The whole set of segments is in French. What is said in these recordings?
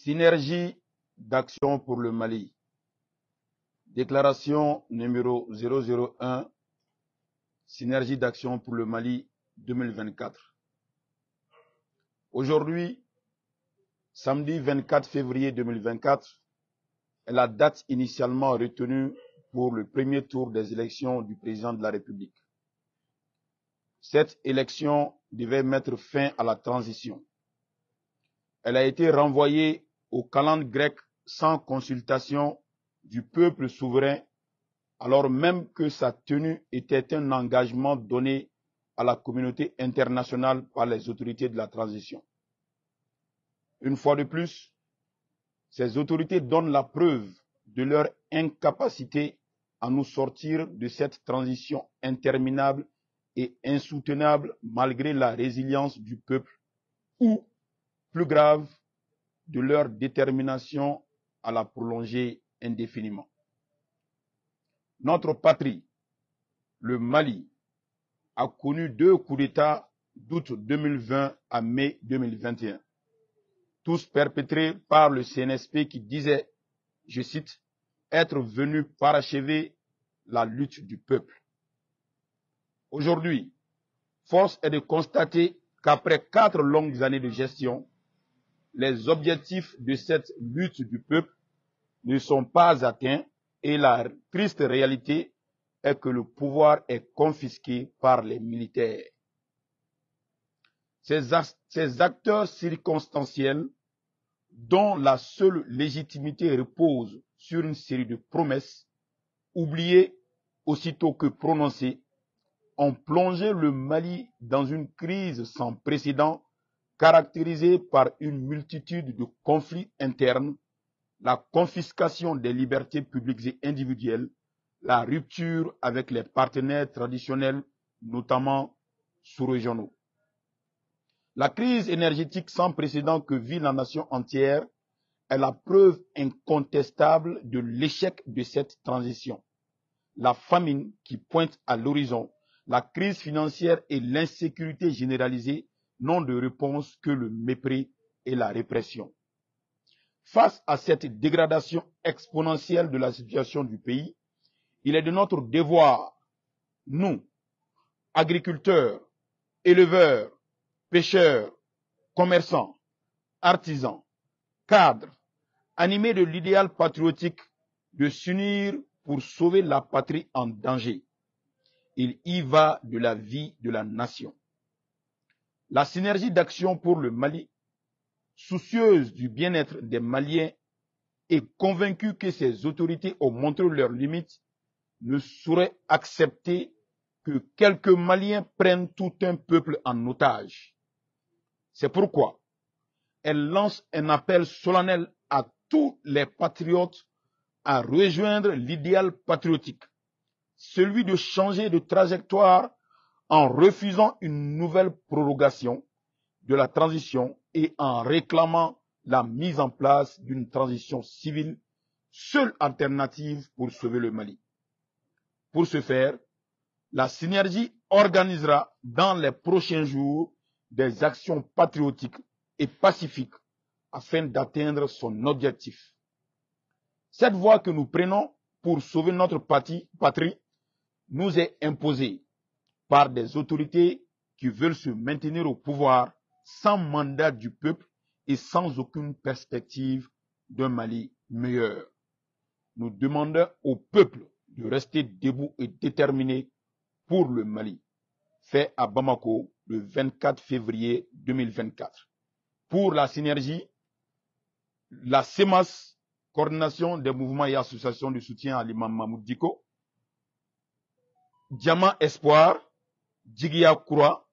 Synergie d'action pour le Mali. Déclaration numéro 001, Synergie d'action pour le Mali 2024. Aujourd'hui, samedi 24 février 2024, est la date initialement retenue pour le premier tour des élections du président de la République. Cette élection devait mettre fin à la transition. Elle a été renvoyée au calendrier grec sans consultation du peuple souverain, alors même que sa tenue était un engagement donné à la communauté internationale par les autorités de la transition. Une fois de plus, ces autorités donnent la preuve de leur incapacité à nous sortir de cette transition interminable et insoutenable malgré la résilience du peuple ou, plus grave, de leur détermination à la prolonger indéfiniment. Notre patrie, le Mali, a connu 2 coups d'État d'août 2020 à mai 2021, tous perpétrés par le CNSP qui disait, je cite, être venu parachever la lutte du peuple. Aujourd'hui, force est de constater qu'après 4 longues années de gestion, les objectifs de cette lutte du peuple ne sont pas atteints et la triste réalité est que le pouvoir est confisqué par les militaires. Ces acteurs circonstanciels, dont la seule légitimité repose sur une série de promesses, oubliées aussitôt que prononcées, ont plongé le Mali dans une crise sans précédent caractérisée par une multitude de conflits internes, la confiscation des libertés publiques et individuelles, la rupture avec les partenaires traditionnels, notamment sous-régionaux. La crise énergétique sans précédent que vit la nation entière est la preuve incontestable de l'échec de cette transition. La famine qui pointe à l'horizon, la crise financière et l'insécurité généralisée n'ont de réponse que le mépris et la répression. Face à cette dégradation exponentielle de la situation du pays, il est de notre devoir, nous, agriculteurs, éleveurs, pêcheurs, commerçants, artisans, cadres, animés de l'idéal patriotique, de s'unir pour sauver la patrie en danger. Il y va de la vie de la nation. La synergie d'action pour le Mali, soucieuse du bien-être des Maliens et convaincue que ces autorités ont montré leurs limites, ne saurait accepter que quelques Maliens prennent tout un peuple en otage. C'est pourquoi elle lance un appel solennel à tous les patriotes à rejoindre l'idéal patriotique, celui de changer de trajectoire en refusant une nouvelle prorogation de la transition et en réclamant la mise en place d'une transition civile, seule alternative pour sauver le Mali. Pour ce faire, la synergie organisera dans les prochains jours des actions patriotiques et pacifiques afin d'atteindre son objectif. Cette voie que nous prenons pour sauver notre patrie nous est imposée par des autorités qui veulent se maintenir au pouvoir sans mandat du peuple et sans aucune perspective d'un Mali meilleur. Nous demandons au peuple de rester debout et déterminé pour le Mali, fait à Bamako le 24 février 2024. Pour la synergie, la CEMAS, Coordination des mouvements et associations de soutien à l'imam Mahmoud Diko, Diamant Espoir, Djigia Koura,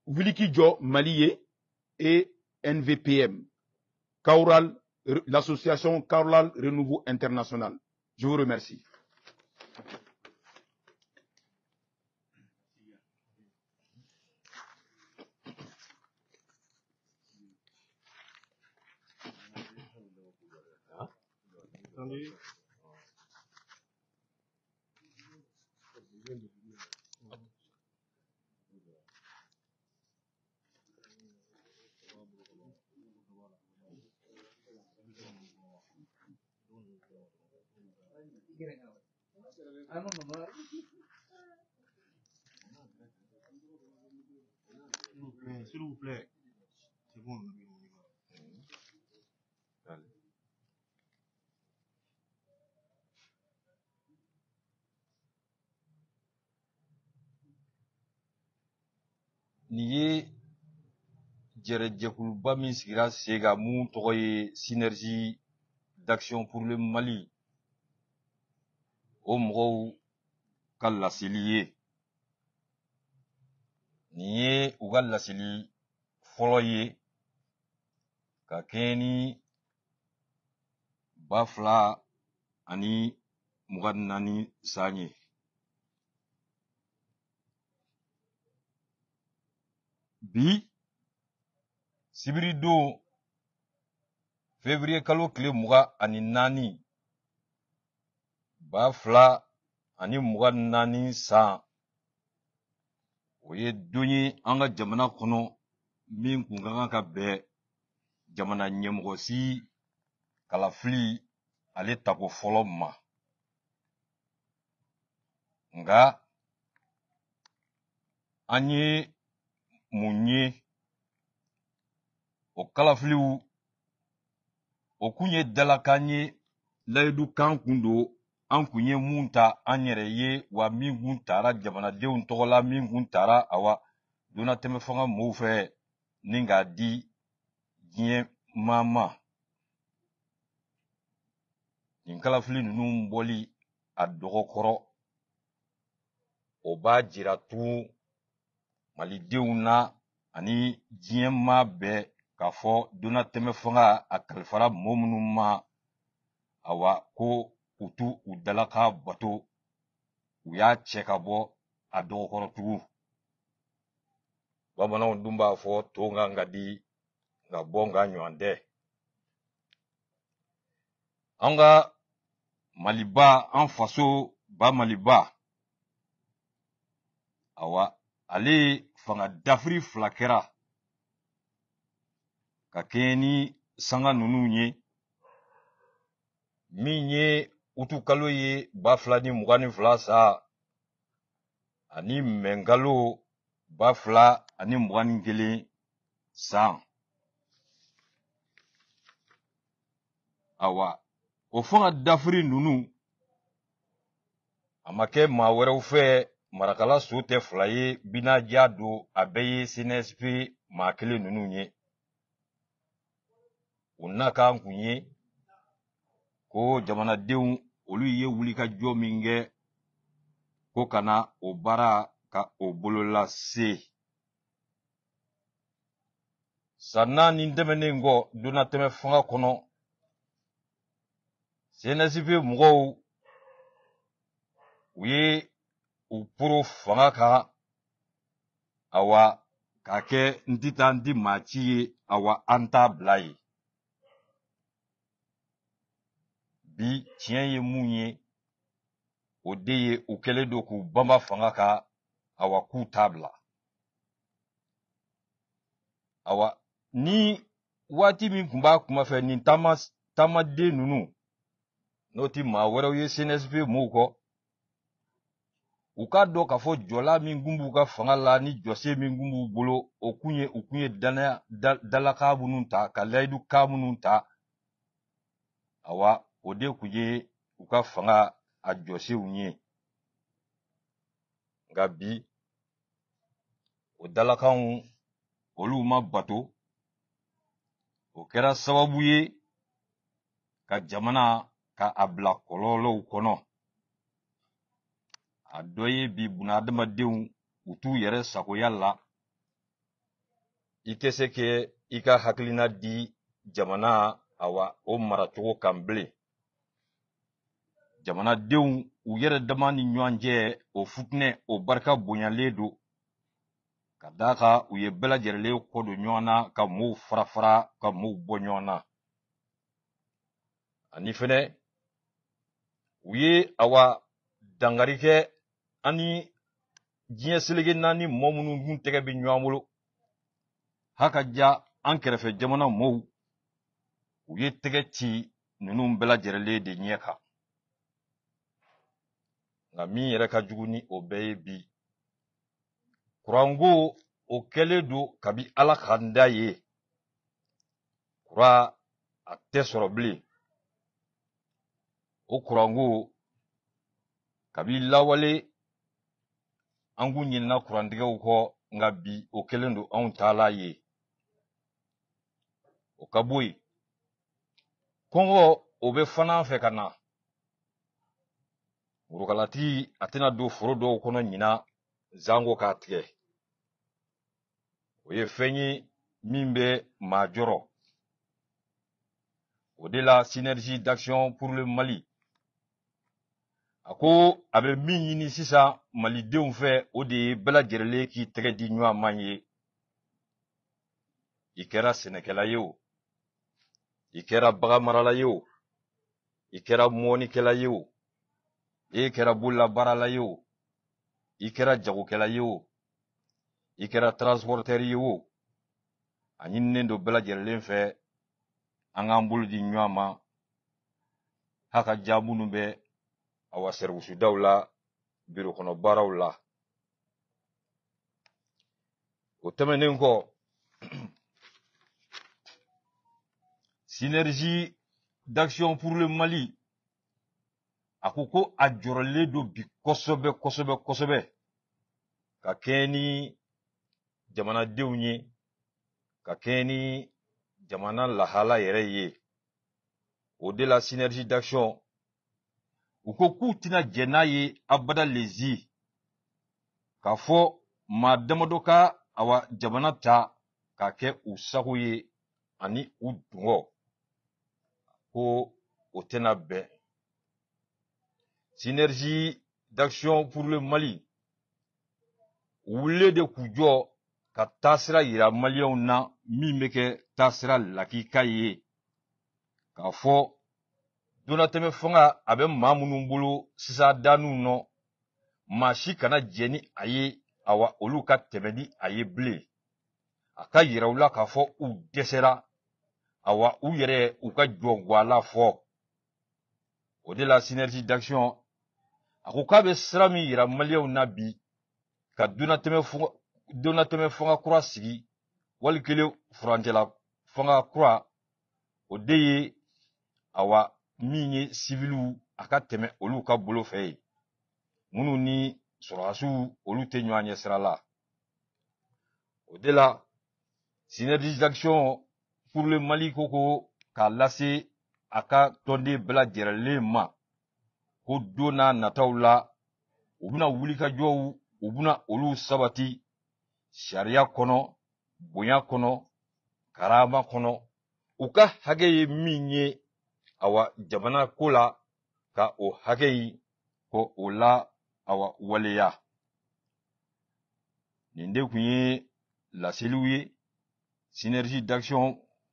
Wilikidjo Malié et NVPM, l'association Kaural Renouveau International. Je vous remercie. S'il vous plaît. C'est bon. Niye Djerekuluba min sigira sega mun tɔgɔ ye Synergie d'action pour le Mali o mɔgɔw ka laseli ye. Nin ye u ka laseli fɔlɔ ye ka kɛɲɛ ni 2024 san ye. Bi sibiri don février kalo tile 24 2024 san o ye don ye an ka jamana kɔnɔ min kun ka kan ka bɛn jamana ɲɛmɔgɔsi kalafili ale tako fɔlɔ ma. Nga an ye mun ye o kalafiliw o kun ye dalakan ye layidukan kun don an kun ye mun ta an yɛrɛ ye wa min kun tara jamanadenw tɔgɔ la min kun tara awa donatɛmɛ fanga mɔɔw fɛ ni k'a di diɲɛ maa ma. Nin kalafili ninnu bɔli a dɔgɔkɔrɔ o b'a jira tugun malidenw na ani diɲɛ maa bɛɛ k'a fɔ donatɛmɛ fanga a kalifara mɔɔ minnu ma awa ko u t'u u dalaka bato u y'a cɛ ka bɔ a dɔgɔkɔrɔ tugun. Bamananw dun b'a fɔ to kan ka di nka bɔ nka ɲɔgɔn tɛ. An ka Maliba an faso ba Maliba awa ale fanga dafiri 2 kɛra ka kɛɲɛ ni sanga ninnu ye min ye utukalo ye 2022 sa ani mɛnkalo 2021 san. Awa o fanga dafiri ninnu a ma kɛ maa wɛrɛw fɛ marakala so tɛ 2 ye binaja don a bɛɛ ye CNSP maa kelen ninnu ye. O na kan kun ye ko jamanadenw olu ye wulikajɔ min kɛ ko kana o baara ka o bolola se. San 4 tɛmɛnen kɔ donatɛmɛ fanga kɔnɔ CNSP mɔgɔw u ye u poro fanga kan awa k'a kɛ n tɛ taa n di maa ci ye awa an t'a bila ye. Bi tiɲɛ ye mun ye o de ye u kɛlen don k'u banba fanga kan awa k'u t'a bila. Awa ni waati min kun b'a kuma fɛ nin taamaden ninnu n'o ti maa wɛrɛw ye CNSP mɔɔw kɔ u k'a dɔn k'a fɔ jɔla min kun b'u ka fanga la ni jɔsen min kun b'u bolo o kun ye danaya dalaka minnu ta ka layidukan minnu ta awa o de kun ye u ka fanga a jɔsenw ye. Nka bi o dalakanw olu ma bato o kɛra sababu ye ka jamana ka a bila kɔlɔlɔw kɔnɔ. A dɔ ye bi bunadamadenw u t'u yɛrɛ sagoya la i tɛ se kɛ i ka hakilina di jamana awa o maracogo kan bilen. Jamanadenw u yɛrɛ dama ni ɲɔgɔn cɛ o futinɛ o barika bonyalen don ka d'a kan u ye bɛɛ lajɛlen kɔ don ɲɔgɔn na ka mɔɔw fara fara ka mɔɔw bɔ ɲɔgɔn na. Ani fɛnɛ u ye awa dangari kɛ ani diɲɛ seleke 4 mɔɔ minnu dun tɛgɛ bɛ ɲɔgɔn bolo hakaja an kɛrɛfɛ jamana mɔɔw u ye tɛgɛ ci ninnu bɛɛ lajɛlen de ɲɛ kan. nga min yɛrɛ ka jugu ni o bɛɛ ye bi kuranko o kɛlen don kabi ala ka da ye kura a tɛ sɔrɔ bilen o kuranko kabi lawale an k'u ɲinina kurantigɛw kɔ nga bi o kɛlen don anw taala ye o ka bɔ yen kɔngɔ o bɛ fana fɛ ka na murukalatigi a tɛna don foro dɔw kɔnɔ ɲina zango k'a tigɛ o ye fɛn ye min bɛ maa jɔrɔ o de la synergie d'action pour le Mali a ko a bɛ min ɲini sisan malidenw fɛ o de ye bɛɛ lajɛlen k'i tɛgɛ di ɲɔgɔn ma ye i kɛra sɛnɛkɛla ye o i kɛra bagan marala ye o i kɛra mɔɔnikɛla ye o i kɛra bololabaarala ye o i kɛra jagokɛla ye o i kɛra transporteur ye o a ɲininen don bɛɛ lajɛlen fɛ an k'an bolo di ɲɔgɔn ma ha ka ja minnu bɛ awa servisidaw la biro kɔnɔ baaraw la o tɛmɛnen kɔ synergie d'action pour le Mali a ko a jɔrɔlen don bi kosɛbɛ kosɛbɛ kosɛbɛ ka kɛɲɛ ni jamanadenw ye ka kɛɲɛ ni jamana lahala yɛrɛ ye o de la synergie d'action u ko k'u tɛna jɛ n'a ye abada lezi k'a fɔ maa damadɔ ka awa jamana ta k'a kɛ u sago ye ani u dungɔ ko o tɛna bɛn synergie d'action pour le Mali u wulilen de k'u jɔ ka taasira yira maliyɛnw na min bɛ kɛ taasira lakika ye k'a fɔ donatɛmɛ fanga a bɛ maa minnu bolo sisan danu nɔ maa si kana jɛ ni a ye awa olu ka tɛmɛ ni a ye bilen a ka yira u la k'a fɔ u dɛsɛra awa u yɛrɛ u ka jɔ gwala fɔ o de la synergie d'action a ko k'a bɛ sira min yira maliyɛnw na bi ka donatɛmɛ fanga kura sigi wali kelen furancɛla fanga kura o de ye awa min ye civiliw a ka tɛmɛ olu ka bolo fɛ yen minnu ni sɔrɔdasiw olu tɛ ɲɔgɔn ɲɛ sira la o de la synergie d'action pour le Mali ko k'a lase a ka tɔnden bɛɛ lajɛlen ma ko don n'a nataw la u bɛna wulikajɔw u bɛna olu sabati sariya kɔnɔ bonya kɔnɔ karama kɔnɔ u ka hakɛ ye min ye awa jamana ko la ka o hakɛ in ko o la awa waleya nin de kun ye laseliw ye synergie d'action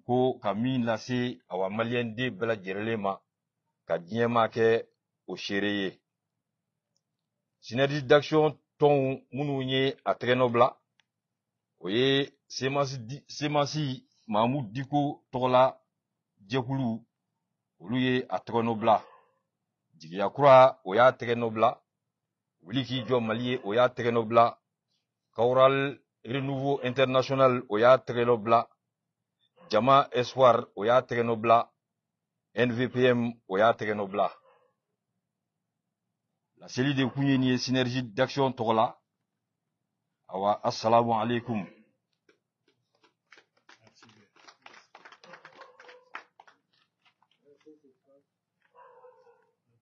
ko ka min lase awa maliyɛnden bɛɛ lajɛlen ma ka diɲɛma kɛ o seere ye synergie d'action tɔnw minnu ye a tɛgɛnɔ bila o ye semasi mamu diko tɔgɔla jɛkulu olu ye a tɛgɛnɔ bila jigiya kura o y'a tɛgɛnɔ bila wuli k'i jɔ mali ye o y'a tɛgɛnɔ bila Kawral Renouveau International o y'a tɛgɛnɔ bila Jama Espoir o y'a tɛgɛnɔ bila NVPM o y'a tɛgɛnɔ bila laseli de kun ye nin ye synergie d'action tɔgɔ la awa assalamu alaikum